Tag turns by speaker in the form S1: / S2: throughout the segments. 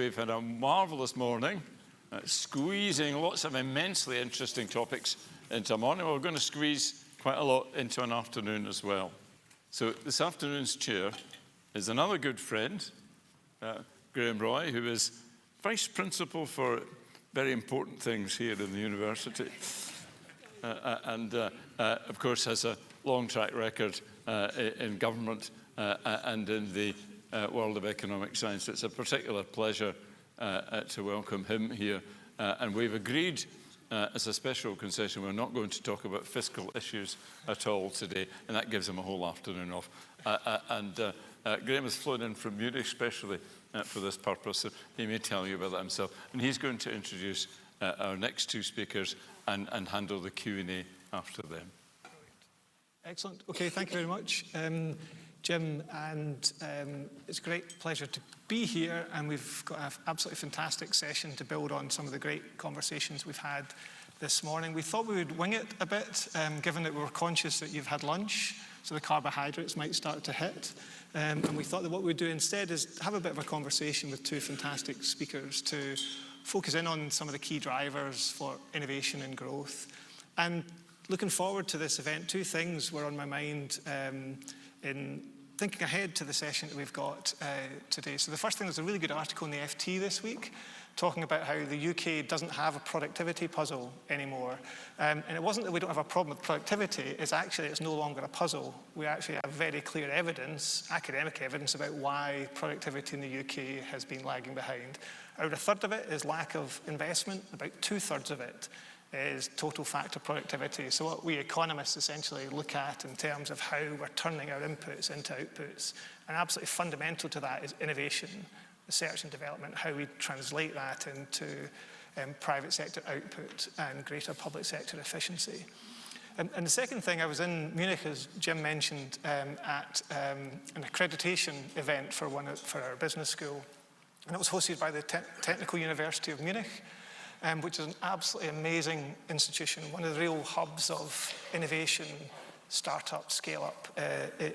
S1: we've had a marvellous morning, squeezing lots of immensely interesting topics into a morning. We're going to squeeze quite a lot into an afternoon as well. So this afternoon's chair is another good friend, Graham Roy, who is Vice Principal for very important things here in the university. And of course, has a long track record in government and in the world of economic science. It's a particular pleasure to welcome him here. And we've agreed, as a special concession, we're not going to talk about fiscal issues at all today, and that gives him a whole afternoon off. Graham has flown in from Munich especially for this purpose, so he may tell you about that himself. And he's going to introduce our next two speakers and handle the Q&A after them.
S2: Excellent. Okay, thank you very much, Jim. And it's a great pleasure to be here. And we've got an absolutely fantastic session to build on some of the great conversations we've had this morning. We thought we would wing it a bit, given that we were conscious that you've had lunch, so the carbohydrates might start to hit. And we thought that what we'd do instead is have a bit of a conversation with two fantastic speakers to focus in on some of the key drivers for innovation and growth. And looking forward to this event, two things were on my mind in thinking ahead to the session that we've got today. So the first thing, there's a really good article in the FT this week talking about how the UK doesn't have a productivity puzzle anymore. And it wasn't that we don't have a problem with productivity, it's no longer a puzzle. We actually have very clear evidence, academic evidence, about why productivity in the UK has been lagging behind. About a third of it is lack of investment, about 2/3 of it is total factor productivity. So what we economists essentially look at in terms of how we're turning our inputs into outputs, and absolutely fundamental to that is innovation, research and development, how we translate that into private sector output and greater public sector efficiency. And the second thing, I was in Munich, as Jim mentioned, at an accreditation event for our business school, and it was hosted by the Technical University of Munich, which is an absolutely amazing institution, one of the real hubs of innovation, startup, scale-up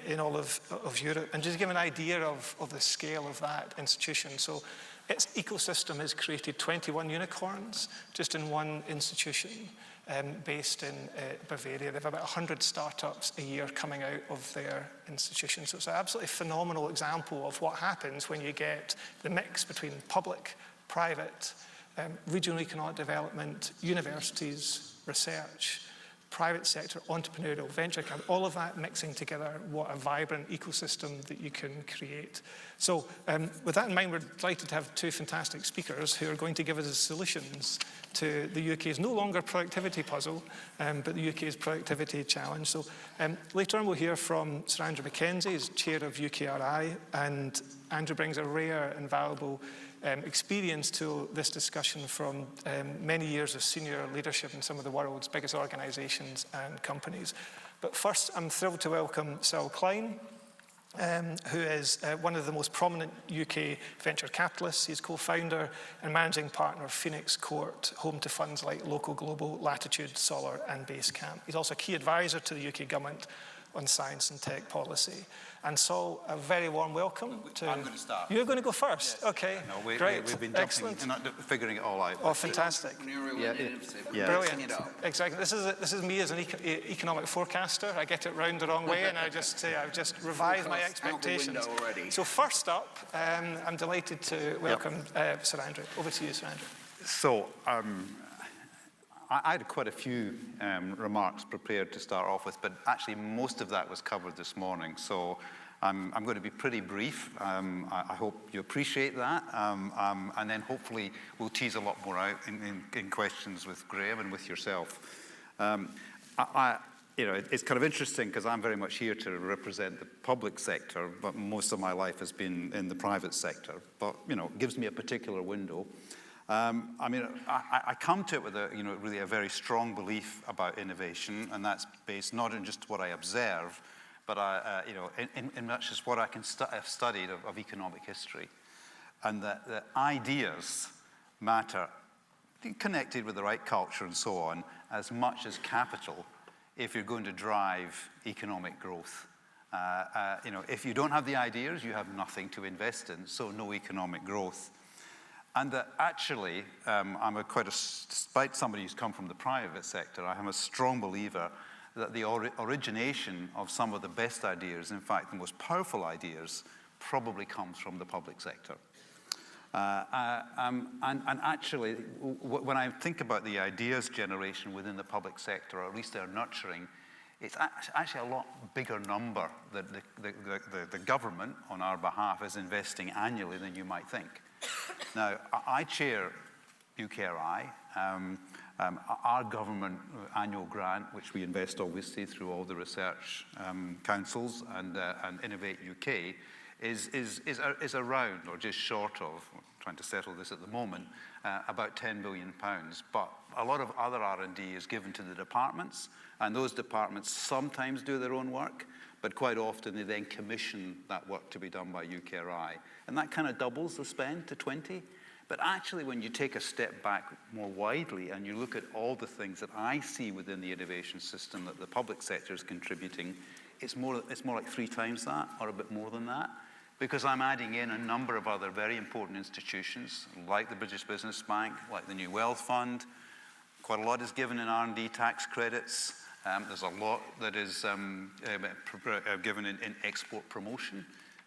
S2: in all of Europe. And just to give an idea of the scale of that institution, so its ecosystem has created 21 unicorns just in one institution based in Bavaria. They have about 100 startups a year coming out of their institution. So it's an absolutely phenomenal example of what happens when you get the mix between public, private, regional economic development, universities, research, private sector, entrepreneurial, venture capital, all of that mixing together, what a vibrant ecosystem that you can create. So with that in mind, we're delighted to have two fantastic speakers who are going to give us solutions to the UK's no longer productivity puzzle, but the UK's productivity challenge. So later on we'll hear from Sir Andrew Mackenzie, who's chair of UKRI, and Andrew brings a rare and valuable experience to this discussion from many years of senior leadership in some of the world's biggest organisations and companies. But first, I'm thrilled to welcome Cyril Klein, who is one of the most prominent UK venture capitalists. He's co-founder and managing partner of Phoenix Court, home to funds like Local Global, Latitude, Solar and Basecamp. He's also a key advisor to the UK government on science and tech policy. And so, a very warm welcome to...
S3: I'm going to start.
S2: You're going to go first? Yes. Okay,
S3: no,
S2: great.
S3: We've been jumping, figuring it all out.
S2: Oh, fantastic.
S3: Yeah.
S2: Brilliant. Exactly. This is me as an economic forecaster. I get it round the wrong way, and I've just revised my expectations. So first up, I'm delighted to welcome Sir Andrew. Over to you, Sir Andrew.
S3: So, I had quite a few remarks prepared to start off with, but actually most of that was covered this morning. So I'm going to be pretty brief. I hope you appreciate that. And then hopefully we'll tease a lot more out in questions with Graham and with yourself. It's kind of interesting because I'm very much here to represent the public sector, but most of my life has been in the private sector. But, it gives me a particular window. I come to it with really a very strong belief about innovation, and that's based not on just what I observe, but in much as what I can have studied of economic history, and that the ideas matter, connected with the right culture and so on, as much as capital, if you're going to drive economic growth. If you don't have the ideas, you have nothing to invest in, so no economic growth. And that actually, despite somebody who's come from the private sector, I am a strong believer that the origination of some of the best ideas, in fact, the most powerful ideas, probably comes from the public sector. And actually, when I think about the ideas generation within the public sector, or at least their nurturing, it's actually a lot bigger number that the government, on our behalf, is investing annually than you might think. Now, I chair UKRI, our government annual grant, which we invest obviously through all the research councils and Innovate UK, is around, or just short of, trying to settle this at the moment, about £10 billion. But a lot of other R&D is given to the departments, and those departments sometimes do their own work, but quite often they then commission that work to be done by UKRI. And that kind of doubles the spend to 20. But actually, when you take a step back more widely and you look at all the things that I see within the innovation system that the public sector is contributing, it's more like 3 times that, or a bit more than that, because I'm adding in a number of other very important institutions, like the British Business Bank, like the New Wealth Fund. Quite a lot is given in R&D tax credits. There's a lot that is given in export promotion.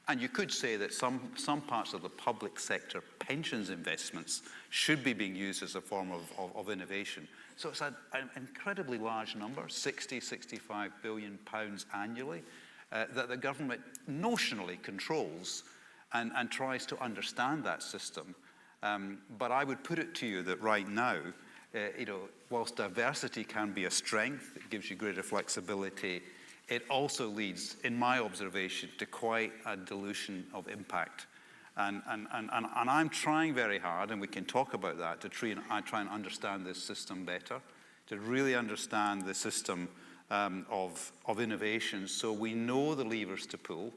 S3: And you could say that some parts of the public sector pensions investments should be being used as a form of innovation. So it's an incredibly large number, 65 billion pounds annually, that the government notionally controls and tries to understand that system. But I would put it to you that right now, whilst diversity can be a strength, it gives you greater flexibility, it also leads, in my observation, to quite a dilution of impact. And I'm trying very hard, and we can talk about that, to try and understand this system better, to really understand the system of innovation, so we know the levers to pull,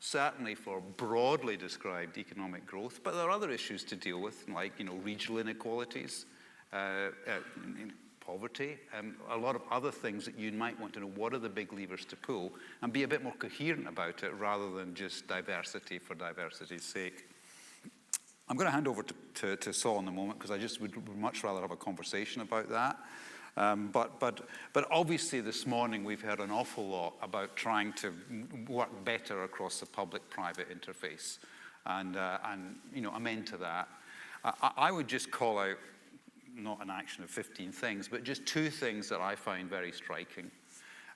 S3: certainly for broadly described economic growth, but there are other issues to deal with, like regional inequalities, poverty, a lot of other things that you might want to know. What are the big levers to pull, and be a bit more coherent about it rather than just diversity for diversity's sake. I'm going to hand over to Saul in a moment, because I just would much rather have a conversation about that. But obviously this morning we've heard an awful lot about trying to work better across the public-private interface, and amen to that. I would just call out, not an action of 15 things, but just 2 things that I find very striking.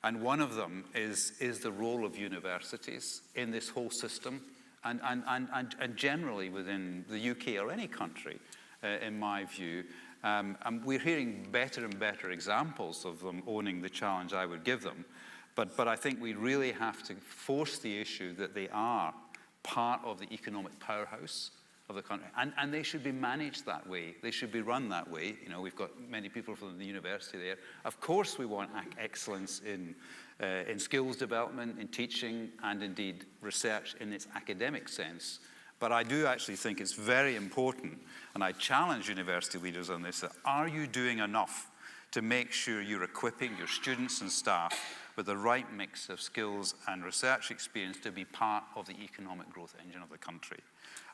S3: And one of them is the role of universities in this whole system, and generally within the UK or any country, in my view. And we're hearing better and better examples of them owning the challenge I would give them. But I think we really have to force the issue that they are part of the economic powerhouse of the country. And they should be managed that way. They should be run that way. We've got many people from the university there. Of course we want excellence in skills development, in teaching, and indeed research in its academic sense. But I do actually think it's very important, and I challenge university leaders on this, that are you doing enough to make sure you're equipping your students and staff with the right mix of skills and research experience to be part of the economic growth engine of the country?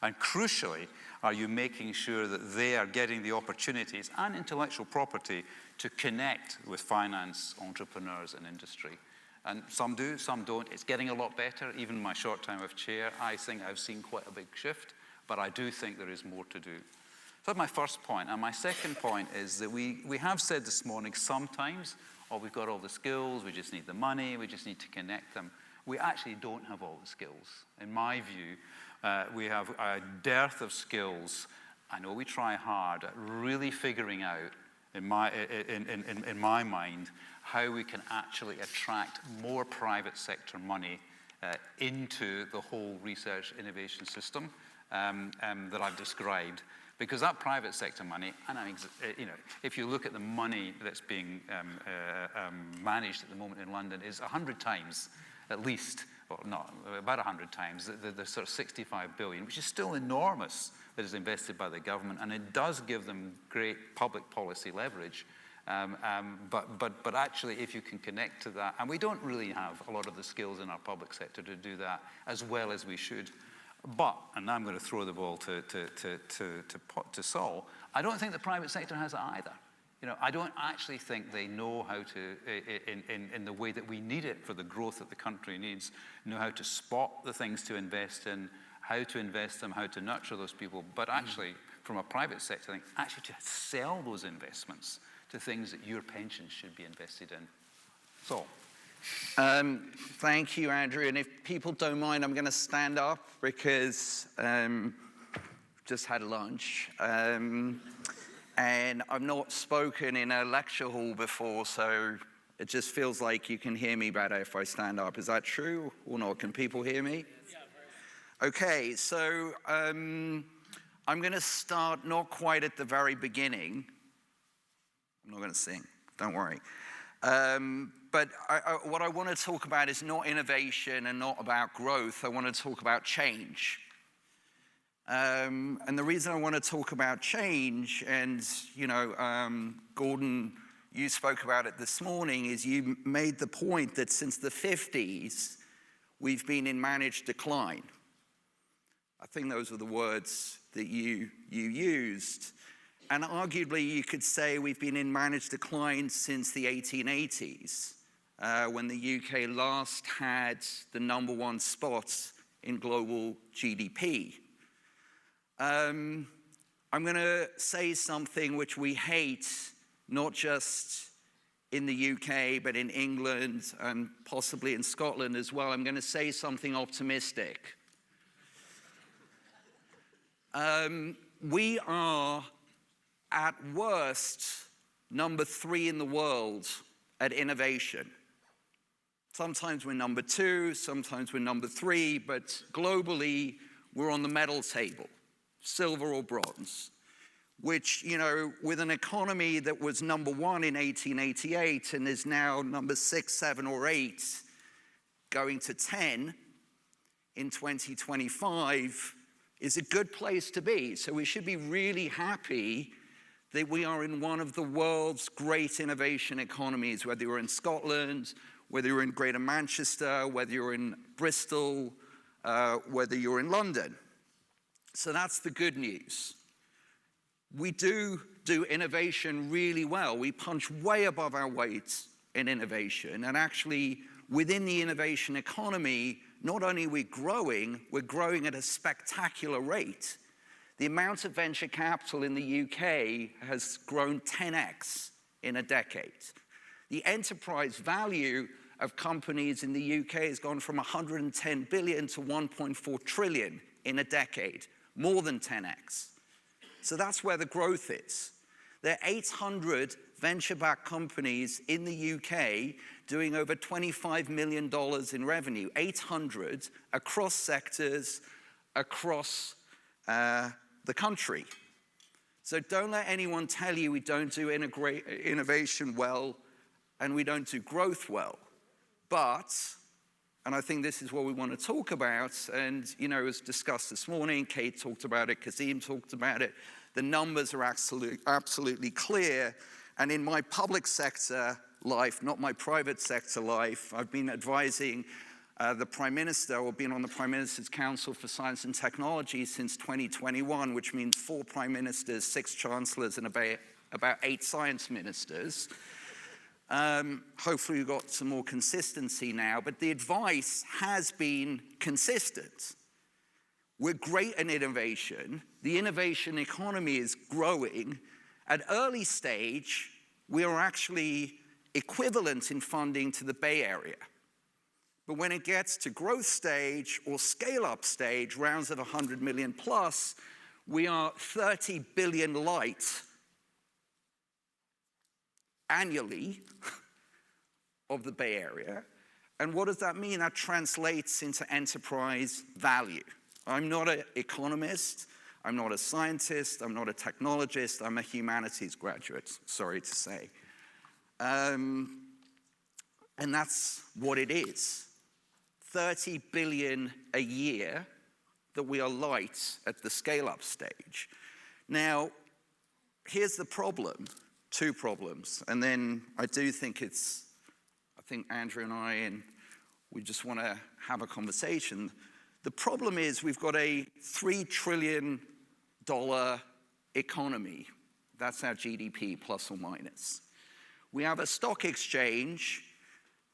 S3: And crucially, are you making sure that they are getting the opportunities and intellectual property to connect with finance, entrepreneurs, and industry? And some do, some don't. It's getting a lot better. Even in my short time of chair, I think I've seen quite a big shift, but I do think there is more to do. So that's my first point. And my second point is that we have said this morning sometimes, we've got all the skills, we just need the money, we just need to connect them. We actually don't have all the skills. In my view, we have a dearth of skills. I know we try hard at really figuring out, in my mind, how we can actually attract more private sector money into the whole research innovation system that I've described. Because that private sector money, and if you look at the money that's being managed at the moment in London, is 100 times at least, or not, about 100 times, the sort of 65 billion, which is still enormous, that is invested by the government, and it does give them great public policy leverage. But actually, if you can connect to that, and we don't really have a lot of the skills in our public sector to do that as well as we should. But, and now I'm going to throw the ball to Saul, I don't think the private sector has it either. I don't actually think they know how to, in the way that we need it for the growth that the country needs, know how to spot the things to invest in, how to invest them, how to nurture those people, but actually, from a private sector, I think actually to sell those investments to things that your pensions should be invested in. So.
S4: Thank you, Andrew. And if people don't mind, I'm going to stand up because just had lunch. And I've not spoken in a lecture hall before, so it just feels like you can hear me better if I stand up. Is that true or not? Can people hear me? Okay, so I'm going to start not quite at the very beginning. I'm not going to sing, don't worry. But what I want to talk about is not innovation and not about growth. I want to talk about change. And the reason I want to talk about change, and Gordon, you spoke about it this morning, is you made the point that since the 50s, we've been in managed decline. I think those were the words that you used. And arguably, you could say we've been in managed decline since the 1880s, when the UK last had the #1 spot in global GDP. I'm going to say something which we hate, not just in the UK, but in England and possibly in Scotland as well. I'm going to say something optimistic. We are, at worst, #3 in the world at innovation. Sometimes we're #2, sometimes we're #3, but globally, we're on the medal table, silver or bronze, which, with an economy that was #1 in 1888 and is now #6, 7, or 8, going to 10 in 2025, is a good place to be. So we should be really happy that we are in one of the world's great innovation economies, whether you're in Scotland, whether you're in Greater Manchester, whether you're in Bristol, whether you're in London. So that's the good news. We do innovation really well. We punch way above our weight in innovation. And actually, within the innovation economy, not only are we growing at a spectacular rate. The amount of venture capital in the UK has grown 10x in a decade. The enterprise value of companies in the UK has gone from 110 billion to 1.4 trillion in a decade, more than 10x. So that's where the growth is. There are 800 venture-backed companies in the UK doing over $25 million in revenue, 800 across sectors, across the country. So don't let anyone tell you we don't do innovation well and we don't do growth well. But, and I think this is what we want to talk about, and it was discussed this morning, Kate talked about it, Kazim talked about it, the numbers are absolutely clear. And in my public sector life, not my private sector life, I've been advising the Prime Minister, or been on the Prime Minister's Council for Science and Technology since 2021, which means 4 Prime Ministers, 6 Chancellors, and about 8 Science Ministers. Hopefully we've got some more consistency now, but the advice has been consistent. We're great in innovation. The innovation economy is growing. At early stage, we are actually equivalent in funding to the Bay Area. But when it gets to growth stage or scale-up stage, rounds of 100 million plus, we are 30 billion light annually of the Bay Area. And what does that mean? That translates into enterprise value. I'm not an economist, I'm not a scientist, I'm not a technologist, I'm a humanities graduate, sorry to say. And that's what it is. 30 billion a year that we are light at the scale-up stage. Now, here's the problem, 2 problems, and then I think Andrew and I, and we just want to have a conversation. The problem is we've got a $3 trillion economy. That's our GDP, plus or minus. We have a stock exchange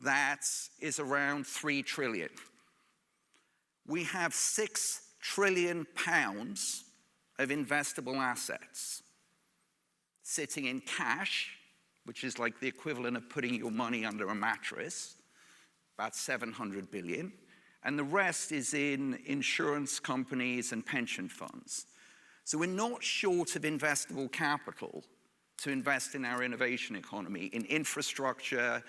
S4: that is around 3 trillion. We have 6 trillion pounds of investable assets sitting in cash, which is like the equivalent of putting your money under a mattress, about 700 billion. And the rest is in insurance companies and pension funds. So we're not short of investable capital to invest in our innovation economy, in infrastructure,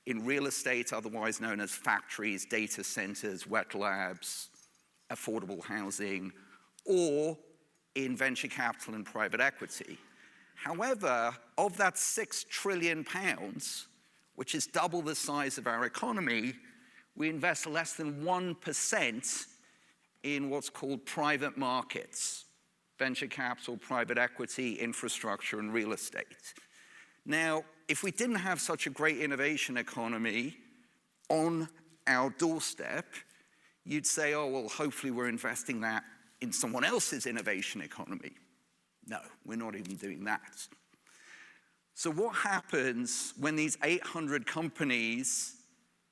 S4: in real estate, otherwise known as factories, data centers, wet labs, affordable housing, or in venture capital and private equity. However, of that 6 trillion pounds, which is double the size of our economy, we invest less than 1% in what's called private markets, venture capital, private equity, infrastructure, and real estate. Now, if we didn't have such a great innovation economy on our doorstep, you'd say, oh, well, hopefully we're investing that in someone else's innovation economy. No, we're not even doing that. So what happens when these 800 companies,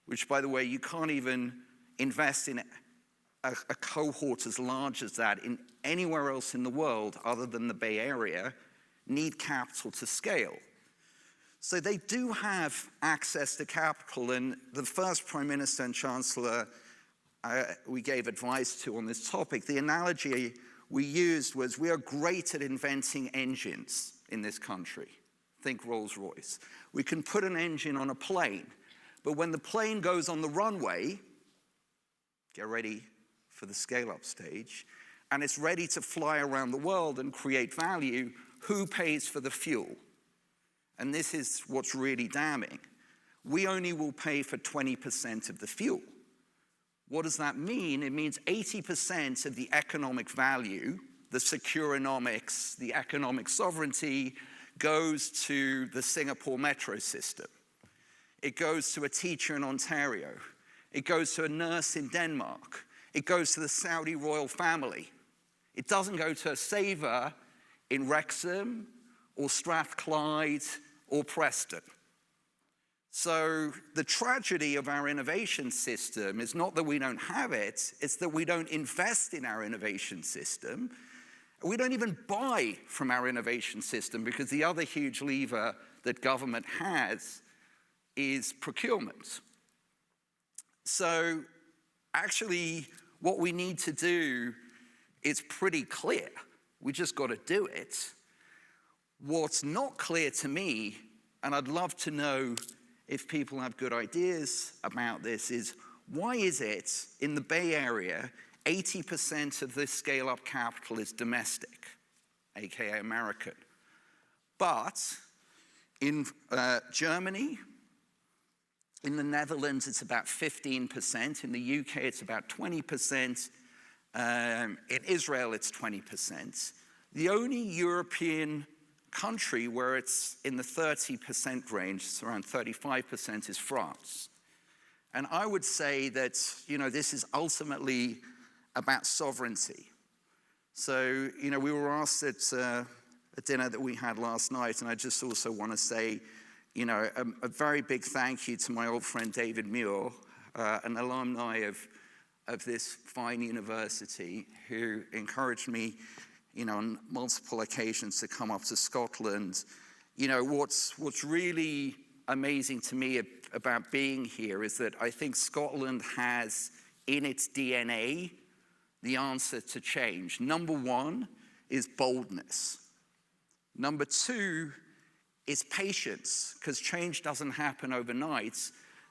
S4: which, by the way, you can't even invest in a cohort as large as that in anywhere else in the world other than the Bay Area, need capital to scale? So they do have access to capital, and the first Prime Minister and Chancellor we gave advice to on this topic, the analogy we used was, we are great at inventing engines in this country. Think Rolls-Royce. We can put an engine on a plane, but when the plane goes on the runway, get ready for the scale-up stage, and it's ready to fly around the world and create value, who pays for the fuel? And this is what's really damning. We only will pay for 20% of the fuel. What does that mean? It means 80% of the economic value, the securonomics, the economic sovereignty, goes to the Singapore metro system. It goes to a teacher in Ontario. It goes to a nurse in Denmark. It goes to the Saudi royal family. It doesn't go to a saver in Wrexham or Strathclyde or Preston. So the tragedy of our innovation system is not that we don't have it, it's that we don't invest in our innovation system. We don't even buy from our innovation system, because the other huge lever that government has is procurement. So actually, what we need to do is pretty clear. We just got to do it. What's not clear to me, and I'd love to know if people have good ideas about this, is why is it in the Bay Area 80% of this scale-up capital is domestic, aka American, but in Germany, in the Netherlands, it's about 15%. In the UK, it's about 20%. In Israel, it's 20%. The only European country where it's in the 30% range, it's around 35%, is France. And I would say that, this is ultimately about sovereignty. So, we were asked at a dinner that we had last night, and I just also want to say, a very big thank you to my old friend David Muir, an alumni of this fine university, who encouraged me, on multiple occasions to come up to Scotland. What's really amazing to me about being here is that I think Scotland has in its DNA the answer to change. Number one is boldness. Number two is patience, because change doesn't happen overnight.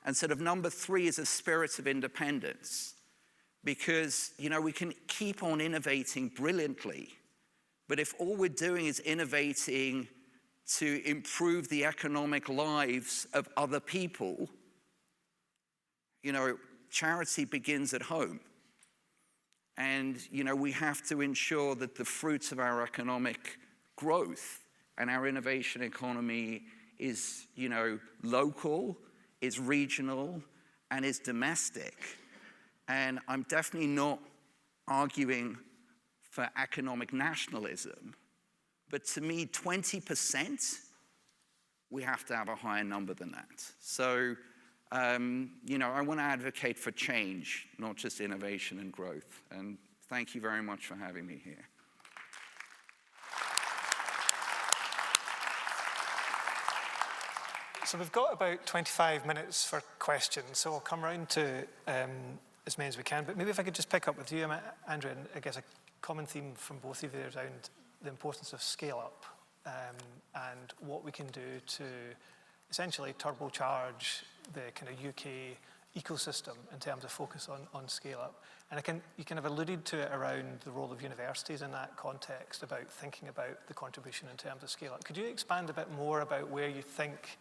S4: And sort of number three is a spirit of independence, because, we can keep on innovating brilliantly, but if all we're doing is innovating to improve the economic lives of other people, charity begins at home. And, we have to ensure that the fruits of our economic growth and our innovation economy is, local, is regional, and is domestic. And I'm definitely not arguing for economic nationalism. But to me, 20%, we have to have a higher number than that. So, I want to advocate for change, not just innovation and growth. And thank you very much for having me here.
S2: So we've got about 25 minutes for questions, so we'll come round to as many as we can. But maybe if I could just pick up with you, Andrew, and I guess a common theme from both of you is around the importance of scale-up and what we can do to essentially turbocharge the kind of UK ecosystem in terms of focus on scale-up. And you kind of alluded to it around the role of universities in that context, about thinking about the contribution in terms of scale-up. Could you expand a bit more about where you think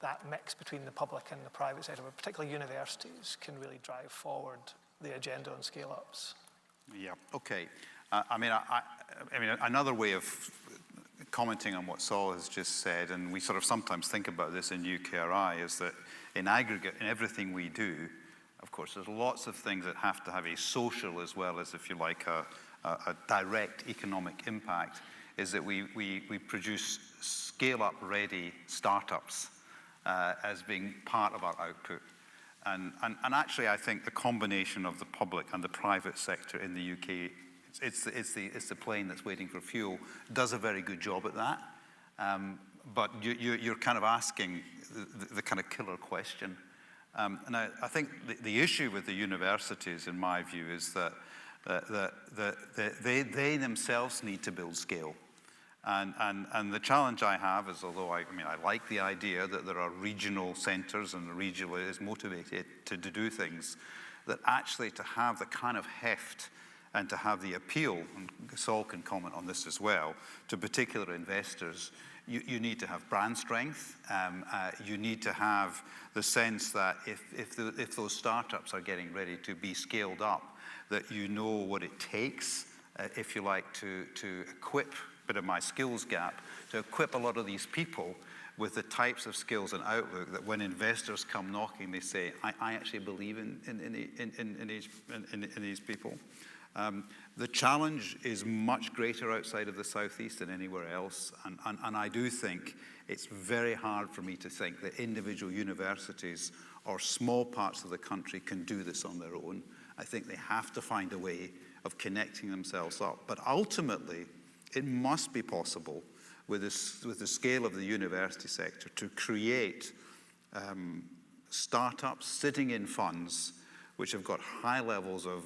S2: that mix between the public and the private sector, but particularly universities, can really drive forward the agenda on scale-ups?
S3: Yeah, okay. Another way of commenting on what Saul has just said, and we sort of sometimes think about this in UKRI, is that in aggregate, in everything we do, of course, there's lots of things that have to have a social as well as, if you like, a direct economic impact, is that we produce scale-up ready startups as being part of our output. And actually, I think the combination of the public and the private sector in the UK, it's the plane that's waiting for fuel, does a very good job at that. But you're kind of asking the kind of killer question. And I think the issue with the universities, in my view, is that they themselves need to build scale. And the challenge I have is, although I like the idea that there are regional centres and the regional is motivated to do things, that actually to have the kind of heft and to have the appeal, and Saul can comment on this as well, to particular investors, you need to have brand strength. You need to have the sense that if those startups are getting ready to be scaled up, that you know what it takes, if you like, to equip, bit of my skills gap, to equip a lot of these people with the types of skills and outlook that when investors come knocking, they say, I actually believe in these people. The challenge is much greater outside of the Southeast than anywhere else, and I do think it's very hard for me to think that individual universities or small parts of the country can do this on their own. I think they have to find a way of connecting themselves up. But ultimately, it must be possible with the scale of the university sector to create startups sitting in funds which have got high levels of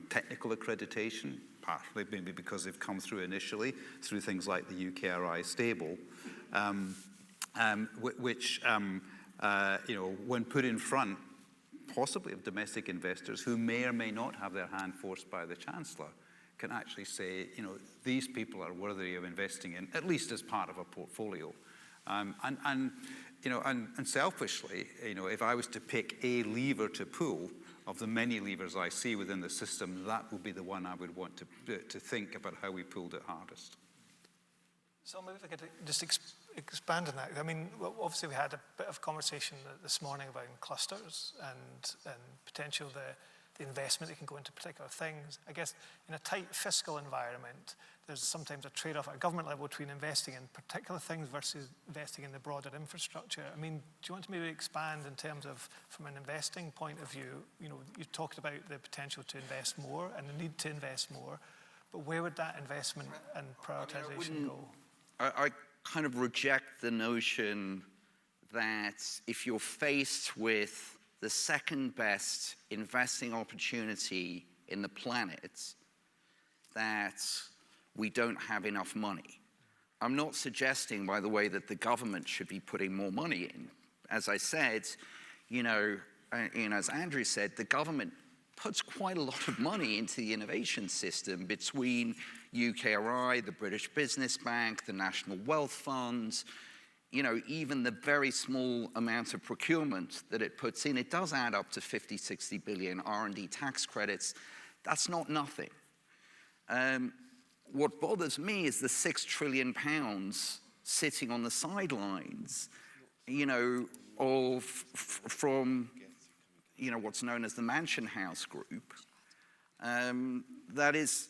S3: technical accreditation, partly maybe because they've come through initially through things like the UKRI stable, which, when put in front, possibly of domestic investors who may or may not have their hand forced by the Chancellor, can actually say, these people are worthy of investing in, at least as part of a portfolio. And selfishly, if I was to pick a lever to pull of the many levers I see within the system, that would be the one I would want to think about how we pulled it hardest.
S2: So maybe if I could just expand on that. I mean, obviously we had a bit of conversation this morning about clusters and potential the investment that can go into particular things. I guess in a tight fiscal environment, there's sometimes a trade-off at a government level between investing in particular things versus investing in the broader infrastructure. I mean, do you want to maybe expand in terms of, from an investing point of view, you talked about the potential to invest more and the need to invest more, but where would that investment and prioritization go?
S4: I kind of reject the notion that if you're faced with the second best investing opportunity in the planet, that we don't have enough money. I'm not suggesting, by the way, that the government should be putting more money in. As I said, as Andrew said, the government puts quite a lot of money into the innovation system between UKRI, the British Business Bank, the National Wealth Fund, even the very small amount of procurement that it puts in, it does add up to 50, 60 billion R&D tax credits. That's not nothing. What bothers me is the £6 trillion sitting on the sidelines, from what's known as the Mansion House Group. that is,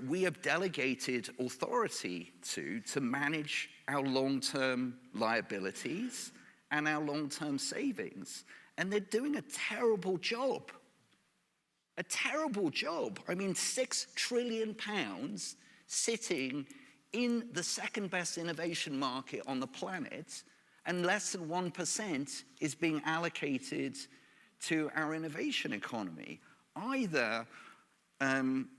S4: we have delegated authority to manage our long-term liabilities and our long-term savings. And they're doing a terrible job. A terrible job. I mean, £6 trillion sitting in the second best innovation market on the planet, and less than 1% is being allocated to our innovation economy. Either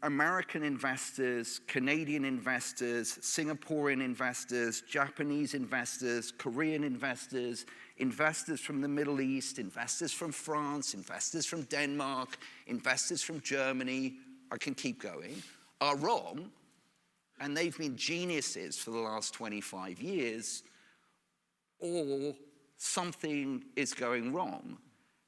S4: American investors, Canadian investors, Singaporean investors, Japanese investors, Korean investors, investors from the Middle East, investors from France, investors from Denmark, investors from Germany, I can keep going, are wrong, and they've been geniuses for the last 25 years, or something is going wrong.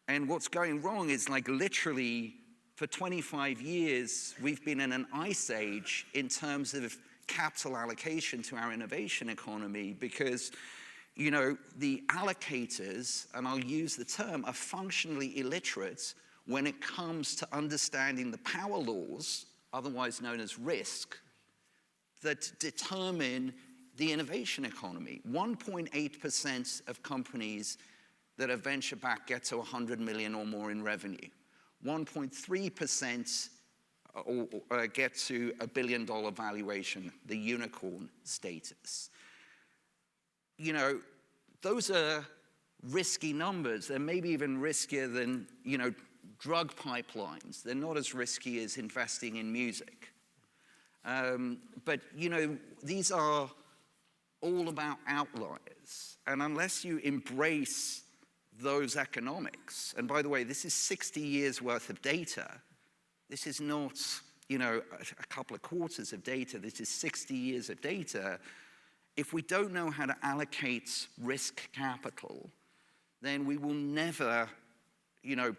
S4: And what's going wrong is, like, literally for 25 years, we've been in an ice age in terms of capital allocation to our innovation economy, because, the allocators, and I'll use the term, are functionally illiterate when it comes to understanding the power laws, otherwise known as risk, that determine the innovation economy. 1.8% of companies that are venture-backed get to 100 million or more in revenue. 1.3% get to $1 billion valuation, the unicorn status. Those are risky numbers. They're maybe even riskier than, drug pipelines. They're not as risky as investing in music. But, these are all about outliers. And unless you embrace those economics, and by the way, this is 60 years worth of data. This is not, a couple of quarters of data. This is 60 years of data. If we don't know how to allocate risk capital, then we will never,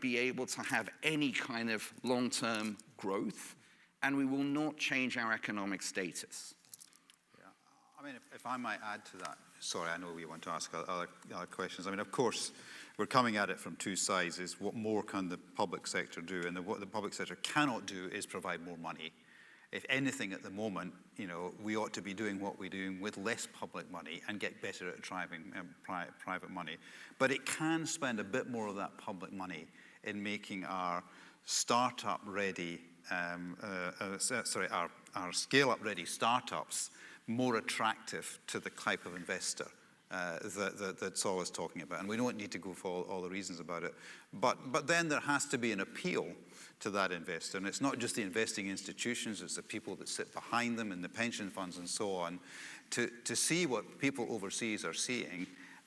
S4: be able to have any kind of long-term growth, and we will not change our economic status.
S3: Yeah. I mean, if I might add to that, sorry, I know we want to ask other questions. I mean, of course, we're coming at it from two sides. Is what more can the public sector do? And what the public sector cannot do is provide more money. If anything, at the moment, we ought to be doing what we're doing with less public money and get better at driving private money. But it can spend a bit more of that public money in making our startup-ready, our scale-up-ready startups more attractive to the type of investor that Saul is talking about. And we don't need to go for all the reasons about it. But then there has to be an appeal to that investor. And it's not just the investing institutions, it's the people that sit behind them and the pension funds and so on, to see what people overseas are seeing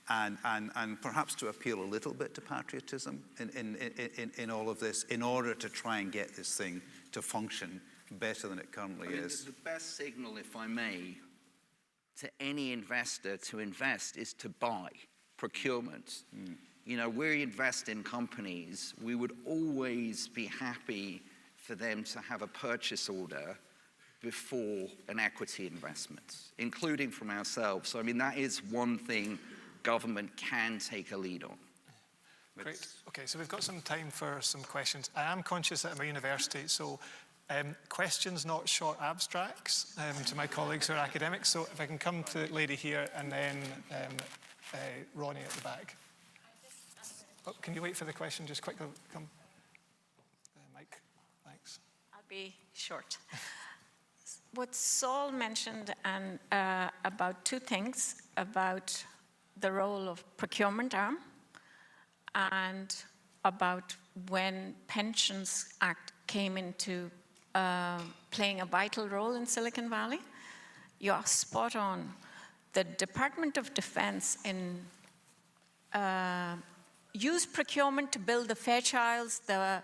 S3: and perhaps to appeal a little bit to patriotism in all of this in order to try and get this thing to function better than it currently is.
S4: The best signal, if I may, to any investor to invest is to buy, procurement. We invest in companies. We would always be happy for them to have a purchase order before an equity investment, including from ourselves. So, that is one thing government can take a lead on.
S2: Great. Okay, so we've got some time for some questions. I am conscious that I'm a university, so questions, not short abstracts, to my colleagues who are academics. So if I can come to the lady here and then Ronnie at the back. Oh, can you wait for the question? Just quickly come. Mike, thanks.
S5: I'll be short. What Saul mentioned about two things, about the role of procurement arm and about when Pensions Act came into playing a vital role in Silicon Valley. You're spot on. The Department of Defense used procurement to build the Fairchilds, the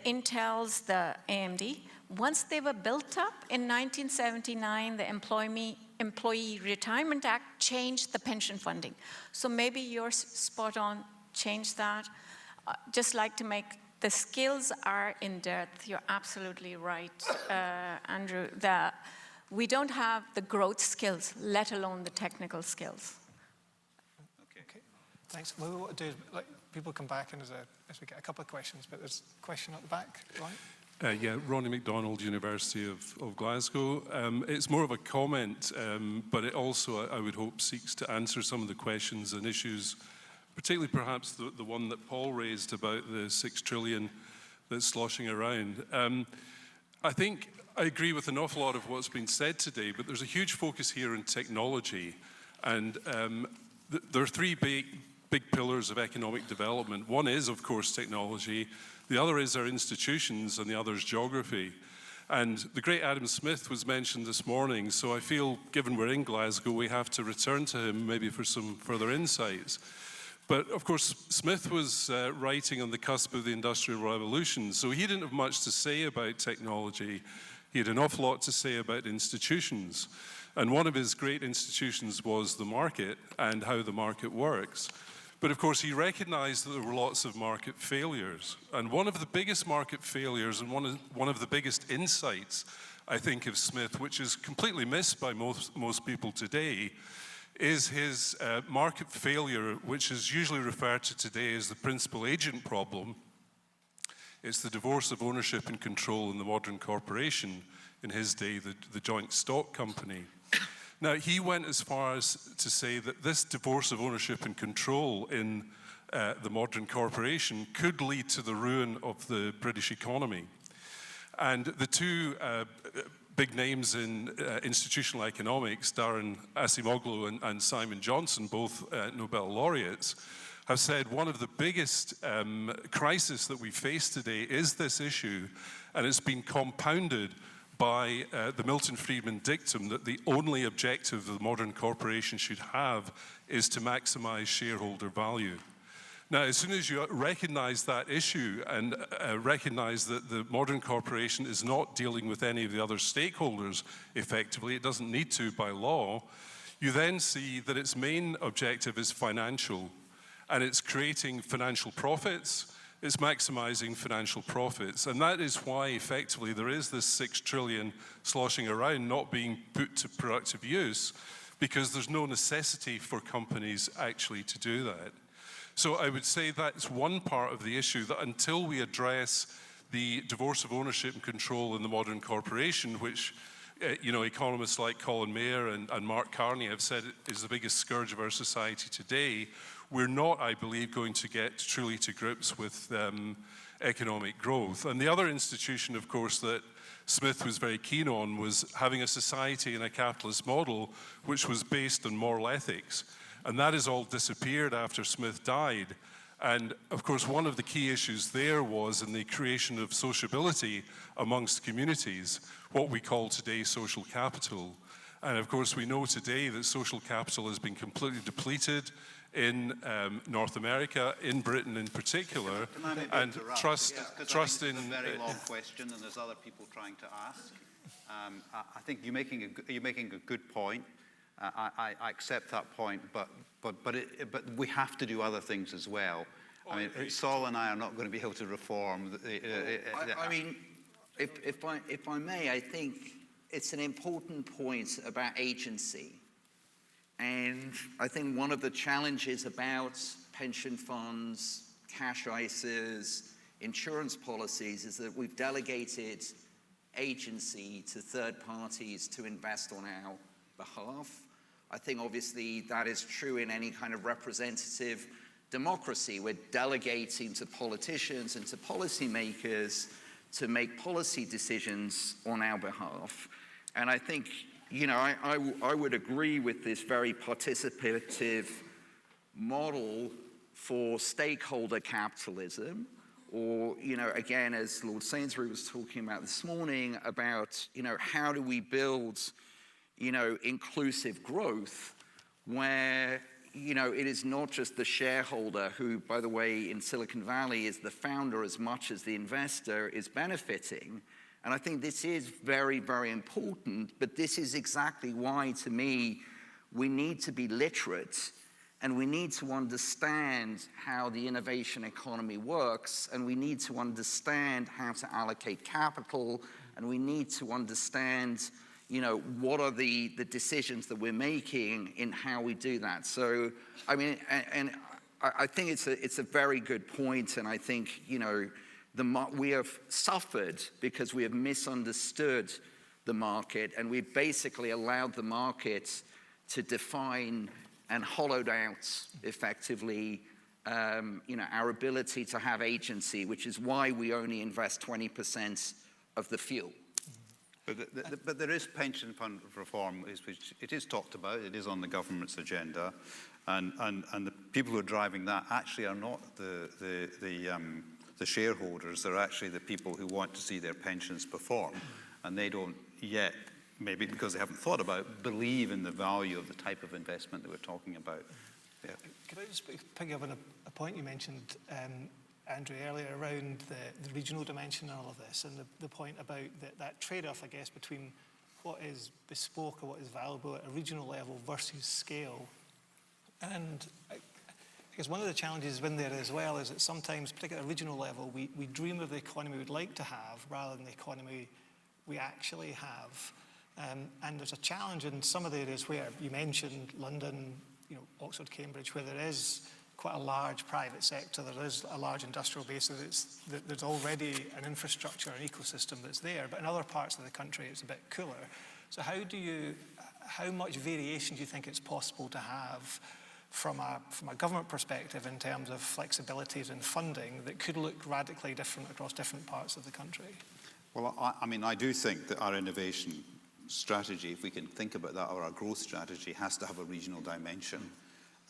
S5: Intels, the AMD. Once they were built up in 1979, the Employee Retirement Act changed the pension funding. So maybe you're spot on, change that. Just like to make the skills are in depth. You're absolutely right, Andrew, that we don't have the growth skills, let alone the technical skills.
S2: Okay. Thanks. What we'll do is people come back and as we get a couple of questions, but there's a question at the back, right?
S6: Yeah, Ronnie MacDonald, University of Glasgow. It's more of a comment, but it also, I would hope, seeks to answer some of the questions and issues, particularly perhaps the one that Paul raised about the 6 trillion that's sloshing around. I think I agree with an awful lot of what's been said today, but there's a huge focus here on technology. And there are three big pillars of economic development. One is, of course, technology. The other is our institutions, and the other is geography. And the great Adam Smith was mentioned this morning, so I feel, given we're in Glasgow, we have to return to him maybe for some further insights. But of course, Smith was writing on the cusp of the Industrial Revolution, so he didn't have much to say about technology. He had an awful lot to say about institutions. And one of his great institutions was the market and how the market works. But of course, he recognized that there were lots of market failures. And one of the biggest market failures and one of the biggest insights, I think, of Smith, which is completely missed by most people today, is his market failure, which is usually referred to today as the principal agent problem. It's the divorce of ownership and control in the modern corporation, in his day, the joint stock company. Now, he went as far as to say that this divorce of ownership and control in the modern corporation could lead to the ruin of the British economy. And the two big names in institutional economics, Darren Acemoglu and Simon Johnson, both Nobel laureates, have said one of the biggest crises that we face today is this issue, and it's been compounded by the Milton Friedman dictum that the only objective the modern corporation should have is to maximize shareholder value. Now, as soon as you recognize that issue and recognize that the modern corporation is not dealing with any of the other stakeholders effectively, it doesn't need to by law, you then see that its main objective is financial, and it's creating financial profits. It's maximizing financial profits. And that is why, effectively, there is this 6 trillion sloshing around not being put to productive use, because there's no necessity for companies actually to do that. So I would say that's one part of the issue, that until we address the divorce of ownership and control in the modern corporation, which economists like Colin Mayer and Mark Carney have said is the biggest scourge of our society today, we're not, I believe, going to get truly to grips with economic growth. And the other institution, of course, that Smith was very keen on was having a society and a capitalist model which was based on moral ethics. And that has all disappeared after Smith died. And of course, one of the key issues there was in the creation of sociability amongst communities, what we call today social capital. And of course, we know today that social capital has been completely depleted in North America, in Britain in particular, and trust
S3: in... It's a very long question, and there's other people trying to ask. I think you're making a good point. I accept that point, but we have to do other things as well. I mean, Saul and I are not going to be able to reform.
S4: I mean, if I may, I think it's an important point about agency. And I think one of the challenges about pension funds, cash ISAs, insurance policies is that we've delegated agency to third parties to invest on our behalf. I think obviously that is true in any kind of representative democracy. We're delegating to politicians and to policymakers to make policy decisions on our behalf. And I think, I would agree with this very participative model for stakeholder capitalism, or, again, as Lord Sainsbury was talking about this morning, about, how do we build, inclusive growth where, it is not just the shareholder who, by the way, in Silicon Valley is the founder as much as the investor is benefiting. And I think this is very, very important, but this is exactly why, to me, we need to be literate and we need to understand how the innovation economy works, and we need to understand how to allocate capital, and we need to understand, what are the decisions that we're making in how we do that. So, I mean, and I think it's a very good point, and I think, we have suffered because we have misunderstood the market, and we've basically allowed the market to define and hollowed out effectively our ability to have agency, which is why we only invest 20% of the fuel.
S3: But there is pension fund reform, which it is talked about. It is on the government's agenda, and the people who are driving that actually are not the shareholders. They're actually the people who want to see their pensions perform, and they don't yet, maybe because they haven't thought about, believe in the value of the type of investment that we're talking about. Yeah.
S2: Could I just pick up on a point you mentioned, Andrew, earlier around the regional dimension and all of this, and the point about that trade-off, I guess, between what is bespoke or what is valuable at a regional level versus scale. And I guess one of the challenges in there as well is that sometimes, particularly at a regional level, we dream of the economy we'd like to have rather than the economy we actually have. And there's a challenge in some of the areas where you mentioned London, Oxford, Cambridge, where there is quite a large private sector, there is a large industrial base, there's already an infrastructure, an ecosystem that's there. But in other parts of the country, it's a bit cooler. So how much variation do you think it's possible to have from a government perspective in terms of flexibilities and funding that could look radically different across different parts of the country?
S3: Well, I do think that our innovation strategy, if we can think about that, or our growth strategy, has to have a regional dimension,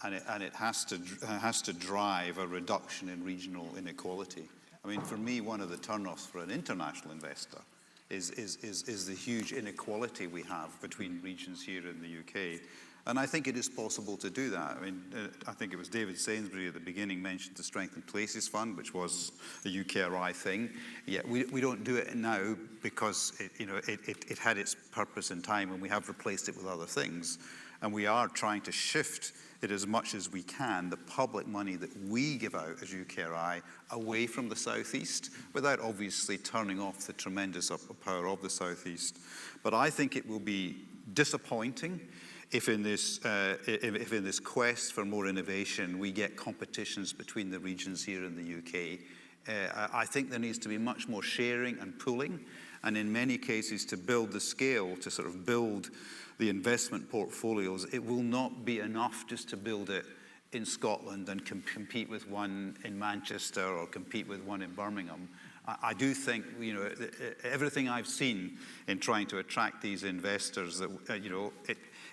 S3: and it has to drive a reduction in regional inequality. I mean, for me, one of the turnoffs for an international investor is the huge inequality we have between regions here in the UK. And I think it is possible to do that. I mean, I think it was David Sainsbury at the beginning mentioned the Strengthen Places Fund, which was a UKRI thing. Yeah, we don't do it now because it had its purpose in time, and we have replaced it with other things. And we are trying to shift it as much as we can, the public money that we give out as UKRI, away from the Southeast, without obviously turning off the tremendous power of the Southeast. But I think it will be disappointing if in this quest for more innovation, we get competitions between the regions here in the UK. I think there needs to be much more sharing and pooling, and in many cases to build the scale, to sort of build the investment portfolios. It will not be enough just to build it in Scotland and compete with one in Manchester or compete with one in Birmingham. I do think, everything I've seen in trying to attract these investors, that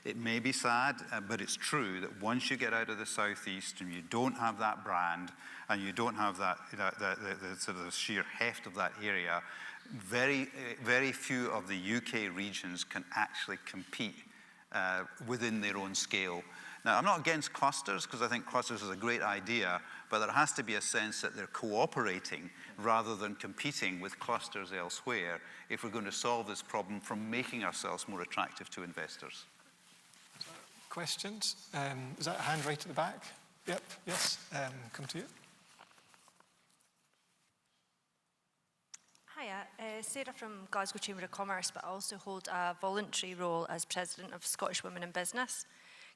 S3: it may be sad, but it's true that once you get out of the Southeast and you don't have that brand and you don't have the sort of sheer heft of that area, very, very few of the UK regions can actually compete within their own scale. Now, I'm not against clusters, because I think clusters is a great idea, but there has to be a sense that they're cooperating rather than competing with clusters elsewhere if we're going to solve this problem from making ourselves more attractive to investors.
S2: Questions? Is that a hand right at the back? Yep, yes, come to you.
S7: Hiya, Sarah from Glasgow Chamber of Commerce, but I also hold a voluntary role as President of Scottish Women in Business.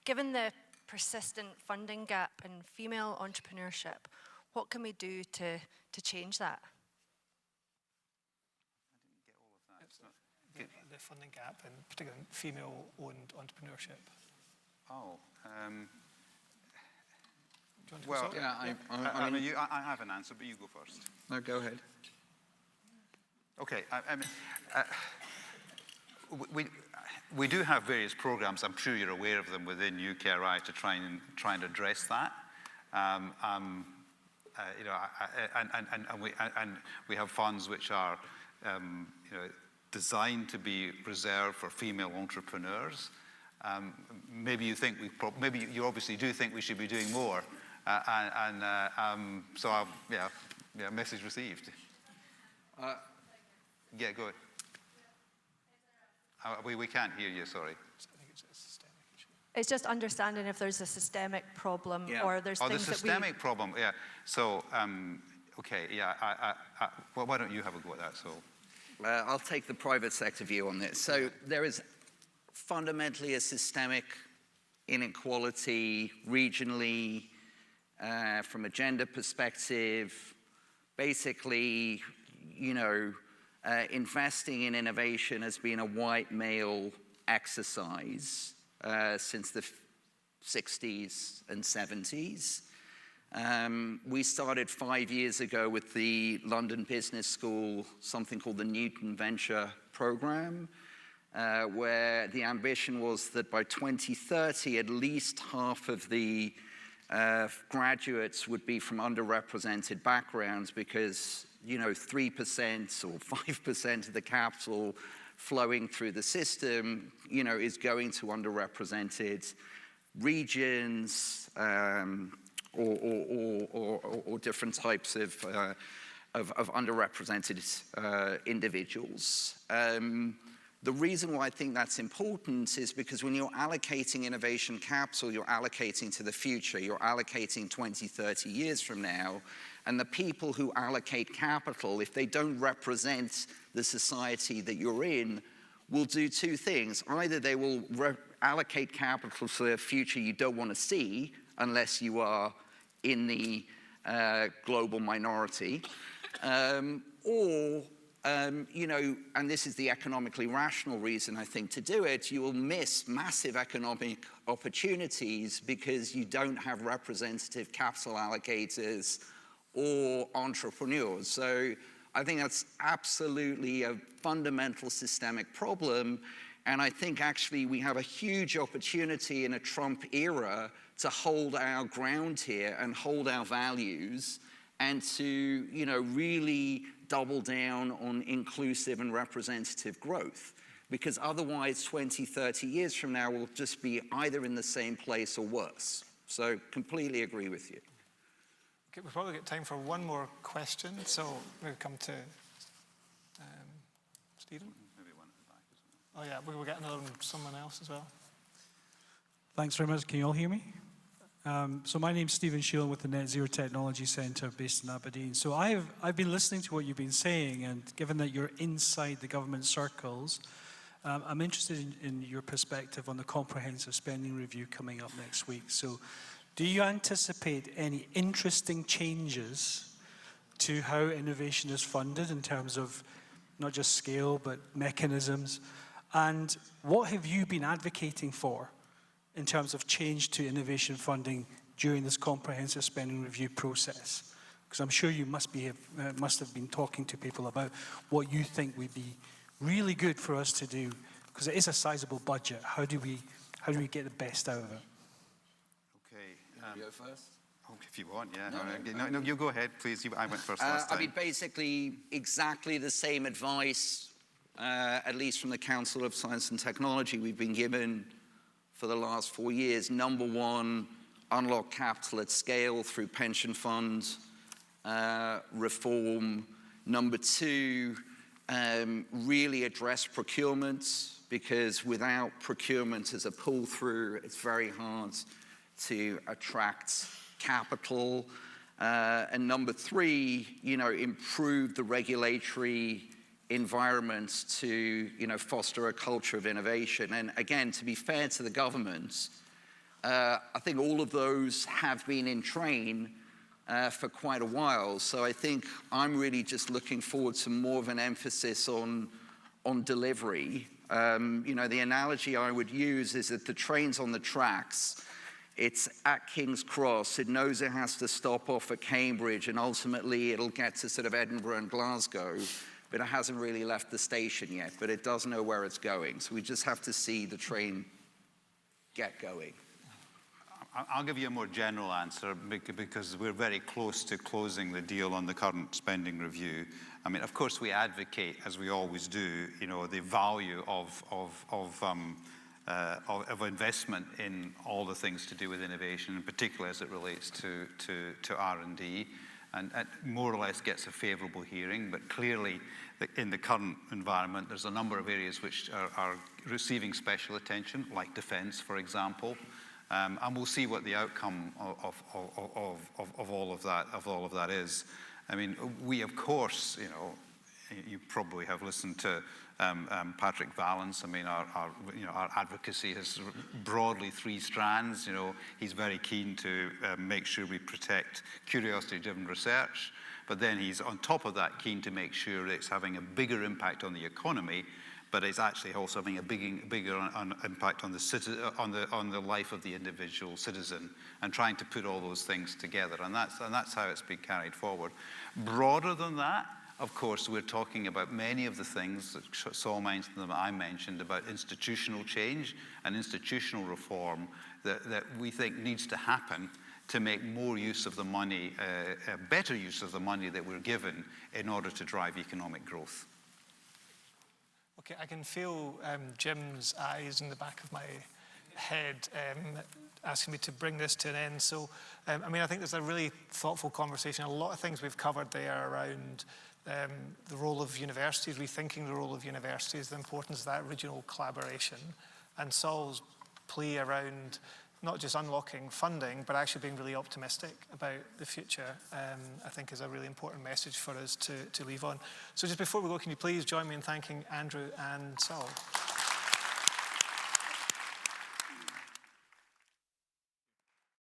S7: Given the persistent funding gap in female entrepreneurship, what can we do to change that?
S3: I didn't get all of that.
S2: The funding gap, and particularly female-owned entrepreneurship.
S3: Oh.
S2: Well,
S4: Yeah,
S3: I have an answer, but you go first.
S4: No, go ahead.
S3: Okay. We do have various programs. I'm sure you're aware of them within UKRI to try and address that. And we have funds which are designed to be reserved for female entrepreneurs. Maybe you obviously do think we should be doing more, message received. Yeah, go ahead. We can't hear you, sorry.
S2: I think it's a systemic issue.
S7: It's just understanding if there's a systemic problem or there's things
S3: the systemic problem, yeah. So, okay, yeah, well, why don't you have a go at that, so?
S4: I'll take the private sector view on this. So there is fundamentally a systemic inequality regionally, from a gender perspective, basically, investing in innovation has been a white male exercise since the 60s and 70s. We started 5 years ago with the London Business School, something called the Newton Venture Program, where the ambition was that by 2030, at least half of the graduates would be from underrepresented backgrounds because, 3% or 5% of the capital flowing through the system, is going to underrepresented regions or different types of underrepresented individuals. The reason why I think that's important is because when you're allocating innovation capital, you're allocating to the future. You're allocating 20, 30 years from now. And the people who allocate capital, if they don't represent the society that you're in, will do two things. Either they will allocate capital to a future you don't want to see unless you are in the global minority, or and this is the economically rational reason, I think, to do it, you will miss massive economic opportunities because you don't have representative capital allocators or entrepreneurs. So I think that's absolutely a fundamental systemic problem. And I think actually we have a huge opportunity in a Trump era to hold our ground here and hold our values and to, really double down on inclusive and representative growth. Because otherwise, 20, 30 years from now, we'll just be either in the same place or worse. So completely agree with you.
S2: Okay, we've probably got time for one more question. So we'll come to Stephen.
S3: Maybe one at the back as well.
S2: Oh yeah, we'll get another one from someone else as well.
S8: Thanks very much. Can you all hear me? So my name's Stephen Sheelan with the Net Zero Technology Centre based in Aberdeen. So I've been listening to what you've been saying, and given that you're inside the government circles, I'm interested in your perspective on the comprehensive spending review coming up next week. So do you anticipate any interesting changes to how innovation is funded in terms of not just scale, but mechanisms? And what have you been advocating for in terms of change to innovation funding during this comprehensive spending review process? Because I'm sure you must have been talking to people about what you think would be really good for us to do, because it is a sizable budget. How do we get the best out of it?
S3: Okay.
S4: You go first?
S3: Oh, if you want, yeah. No, you go ahead, please. I went first last time.
S4: I mean, basically, exactly the same advice, at least from the Council of Science and Technology, we've been given for the last 4 years. Number one, unlock capital at scale through pension fund reform. Number two, really address procurement, because without procurement as a pull-through, it's very hard to attract capital. And number three, improve the regulatory environment to, foster a culture of innovation. And again, to be fair to the government, I think all of those have been in train for quite a while. So I think I'm really just looking forward to more of an emphasis on delivery. The analogy I would use is that the train's on the tracks. It's at King's Cross. It knows it has to stop off at Cambridge, and ultimately it'll get to sort of Edinburgh and Glasgow, but it hasn't really left the station yet, but it does know where it's going. So we just have to see the train get going.
S3: I'll give you a more general answer because we're very close to closing the deal on the current spending review. I mean, of course, we advocate, as we always do, the value of investment in all the things to do with innovation, in particular as it relates to R&D, and more or less gets a favourable hearing. But clearly, in the current environment, there's a number of areas which are receiving special attention, like defence, for example. And we'll see what the outcome of all of that is. I mean, we of course, you probably have listened to Patrick Vallance. I mean, our advocacy has broadly 3 strands. He's very keen to make sure we protect curiosity-driven research, But then he's on top of that keen to make sure it's having a bigger impact on the economy, but it's actually also having a bigger impact on the life of the individual citizen, and trying to put all those things together. And that's how it's been carried forward. Broader than that, of course, we're talking about many of the things that Saul mentioned, that I mentioned, about institutional change and institutional reform that we think needs to happen to make more use of the money, better use of the money that we're given in order to drive economic growth.
S2: Okay, I can feel Jim's eyes in the back of my head asking me to bring this to an end. So, I mean, I think there's a really thoughtful conversation. A lot of things we've covered there around the role of universities, rethinking the role of universities, the importance of that regional collaboration, and Saul's plea around not just unlocking funding, but actually being really optimistic about the future, I think is a really important message for us to leave on. So just before we go, can you please join me in thanking Andrew and Saul?